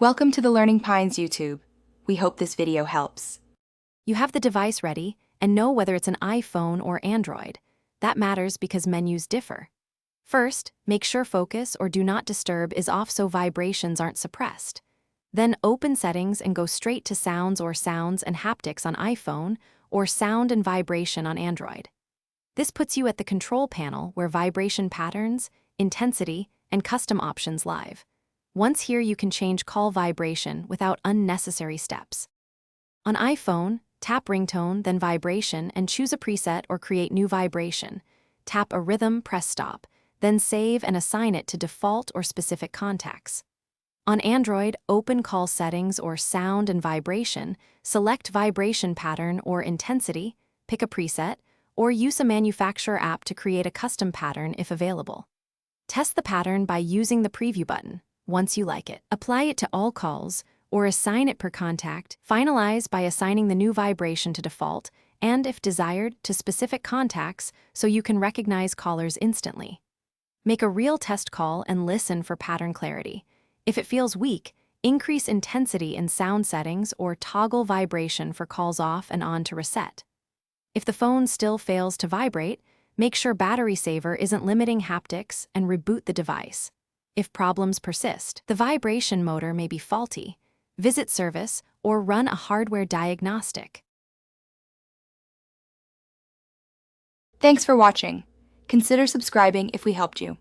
Welcome to the Learning Pines YouTube. We hope this video helps. You have the device ready and know whether it's an iPhone or Android. That matters because menus differ. First, make sure focus or do not disturb is off so vibrations aren't suppressed. Then open settings and go straight to sounds and haptics on iPhone or sound and vibration on Android. This puts you at the control panel where vibration patterns, intensity, and custom options live. Once here, you can change call vibration without unnecessary steps. On iPhone, tap ringtone, then vibration, and choose a preset or create new vibration. Tap a rhythm, press stop, then save and assign it to default or specific contacts. On Android, open call settings or sound and vibration, select vibration pattern or intensity, pick a preset, or use a manufacturer app to create a custom pattern if available. Test the pattern by using the preview button. Once you like it, apply it to all calls or assign it per contact, finalize by assigning the new vibration to default and, if desired, to specific contacts so you can recognize callers instantly. Make a real test call and listen for pattern clarity. If it feels weak, increase intensity in sound settings or toggle vibration for calls off and on to reset. If the phone still fails to vibrate, make sure battery saver isn't limiting haptics and reboot the device. If problems persist, the vibration motor may be faulty. Visit service or run a hardware diagnostic. Thanks for watching. Consider subscribing if we helped you.